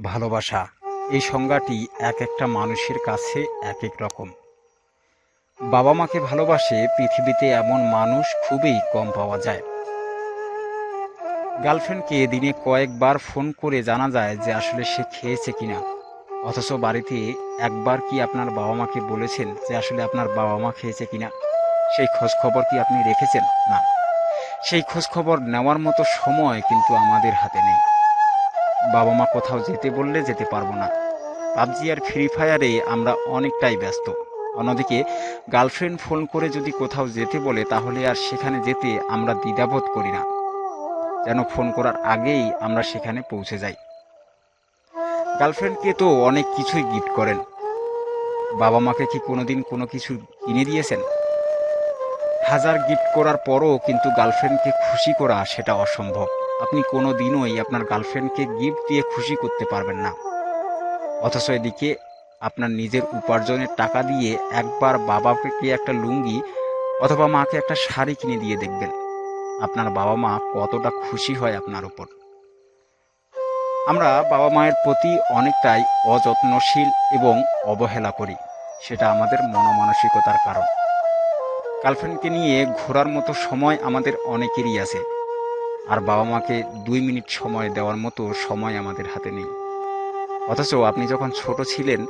ভালোবাসা এই সংজ্ঞাটি এক একটা মানুষের কাছে এক এক রকম। বাবা মাকে ভালোবাসে পৃথিবীতে এমন মানুষ খুবই কম পাওয়া যায়। গার্লফ্রেন্ডকে দিনে কয়েকবার ফোন করে জানা যায় যে আসলে সে খেয়েছে কিনা, অথচ বাড়িতে একবার কি আপনার বাবা মাকে বলেছেন যে আসলে আপনার বাবা মা খেয়েছে কিনা? সেই খোঁজ খবর কি আপনি রেখেছেন? না, সেই খোঁজ খবর নেওয়ার মতো সময় কিন্তু আমাদের হাতে নেই। বাবা মা কোথাও যেতে বললে যেতে পারবো না, পাবজি আর ফ্রি ফায়ারে আমরা অনেকটাই ব্যস্ত। অন্যদিকে গার্লফ্রেন্ড ফোন করে যদি কোথাও যেতে বলে তাহলে আর সেখানে যেতে আমরা দ্বিধাবোধ করি না, যেন ফোন করার আগেই আমরা সেখানে পৌঁছে যাই। গার্লফ্রেন্ডকে তো অনেক কিছুই গিফট করেন, বাবা মাকে কি কোনোদিন কোনো কিছু কিনে দিয়েছেন? হাজার গিফট করার পরও কিন্তু গার্লফ্রেন্ডকে খুশি করা সেটা অসম্ভব। আপনি কোনো দিনই আপনার গার্লফ্রেন্ডকে গিফট দিয়ে খুশি করতে পারবেন না। অথচ এদিকে আপনার নিজের উপার্জনের টাকা দিয়ে একবার বাবাকে একটা লুঙ্গি অথবা মাকে একটা শাড়ি কিনে দিয়ে দেখবেন, আপনার বাবা মা কতটা খুশি হয় আপনার উপর। আমরা বাবা মায়ের প্রতি অনেকটাই অযত্নশীল এবং অবহেলা করি, সেটা আমাদের মনমানসিকতার কারণ। গার্লফ্রেন্ডকে নিয়ে ঘোরার মতো সময় আমাদের অনেকেরই আছে, আর বাবা মাকে 2 মিনিট সময় দেওয়ার মতো সময় আমাদের হাতে নেই। অথচ আপনি যখন ছোট ছিলেন,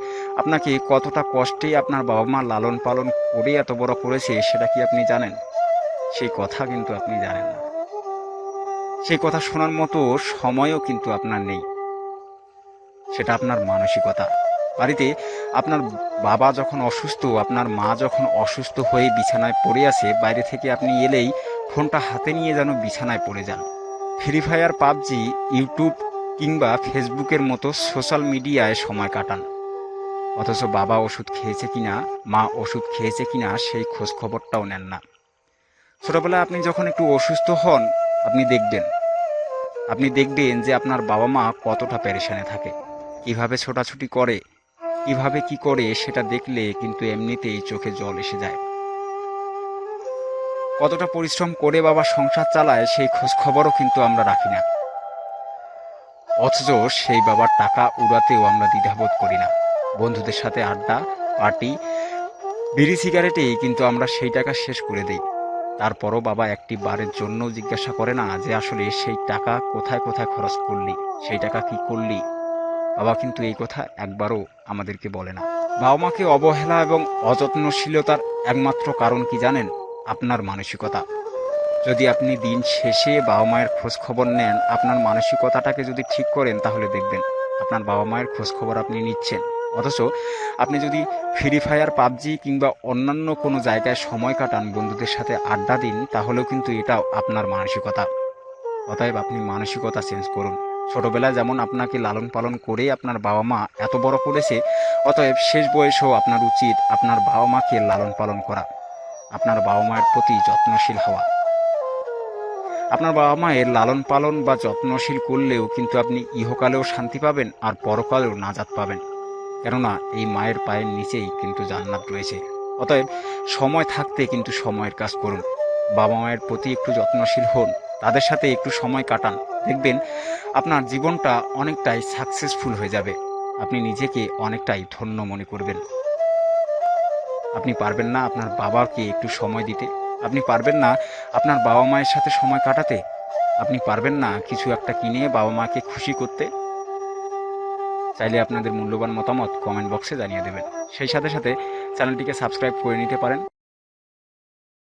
আপনাকে কতটা কষ্টে আপনার বাবা মা লালন পালন করে এত বড় করেছে সেটা কি আপনি জানেন? সেই কথা কিন্তু আপনি জানেন না। সেই কথা শোনার মতো সময়ও কিন্তু আপনার নেই। সেটা আপনার মানসিকতা। বাড়িতে আপনার বাবা যখন অসুস্থ, আপনার মা যখন অসুস্থ হয়ে বিছানায় পড়ে আছে, বাইরে থেকে আপনি এলেই ফোনটা হাতে নিয়ে যেন বিছানায় পড়ে যান। ফ্রি ফায়ার, পাবজি, ইউটিউব কিংবা ফেসবুকের মতো সোশ্যাল মিডিয়ায় সময় কাটান। অথচ বাবা ওষুধ খেয়েছে কিনা, মা ওষুধ খেয়েছে কিনা সেই খোঁজ খবরটাও নেন না। ছোটবেলায় আপনি যখন একটু অসুস্থ হন, আপনি দেখবেন যে আপনার বাবা মা কতটা পেরেশানে থাকে, কিভাবে ছোটাছুটি করে, কিভাবে কি করে, সেটা দেখলে কিন্তু এমনিতেই চোখে জল এসে যায়। কতটা পরিশ্রম করে বাবা সংসার চালায় সেই খোঁজ খবরও কিন্তু আমরা রাখি না। অথচ সেই বাবার টাকা উড়াতেও আমরা দ্বিধাবোধ করি না। বন্ধুদের সাথে আড্ডা, পার্টি, বিড়ি সিগারেটেই কিন্তু আমরা সেই টাকা শেষ করে দিই। তারপরও বাবা একটি বারের জন্য জিজ্ঞাসা করে না যে আসলে সেই টাকা কোথায় কোথায় খরচ করলি, সেই টাকা কি করলি। বাবা কিন্তু এই কথা একবারও আমাদেরকে বলে না। বাবা মাকে অবহেলা এবং অযত্নশীলতার একমাত্র কারণ কি জানেন? আপনার মানসিকতা। যদি আপনি দিন শেষে বাবা মায়ের খোঁজ খবর নেন, আপনার মানসিকতাটাকে যদি ঠিক করেন, তাহলে দেখবেন আপনার বাবা মায়ের খোঁজ খবর আপনি নিচ্ছেন। অথচ আপনি যদি ফ্রি ফায়ার, পাবজি কিংবা অন্যান্য কোনো জায়গায় সময় কাটান, বন্ধুদের সাথে আড্ডা দিন, তাহলেও কিন্তু এটাও আপনার মানসিকতা। অতএব আপনি মানসিকতা চেঞ্জ করুন। ছোটবেলায় যেমন আপনাকে লালন পালন করে আপনার বাবা মা এত বড় করেছে, অতএব শেষ বয়সেও আপনার উচিত আপনার বাবা মাকে লালন পালন করা, আপনার বাবা মায়ের প্রতি যত্নশীল হওয়া। আপনার বাবা মায়ের লালন পালন বা যত্নশীল করলেও কিন্তু আপনি ইহকালেও শান্তি পাবেন আর পরকালেও নাজাত পাবেন। কেননা এই মায়ের পায়ের নিচেই কিন্তু জান্নাত রয়েছে। অতএব সময় থাকতে কিন্তু সময়ের কাজ করুন। বাবা মায়ের প্রতি একটু যত্নশীল হন, তাদের সাথে একটু সময় কাটান। দেখবেন আপনার জীবনটা অনেকটাই সাকসেসফুল হয়ে যাবে। আপনি নিজেকে অনেকটাই ধন্য মনে করবেন। আপনি পারবেন না আপনার বাবাকে একটু সময় দিতে? আপনি পারবেন না আপনার বাবা মায়ের সাথে সময় কাটাতে? আপনি পারবেন না কিছু একটা কিনে বাবা মাকে খুশি করতে? চাইলে আপনাদের মূল্যবান মতামত কমেন্ট বক্সে জানিয়ে দেবেন। সেই সাথে সাথে চ্যানেলটিকে সাবস্ক্রাইব করে নিতে পারেন।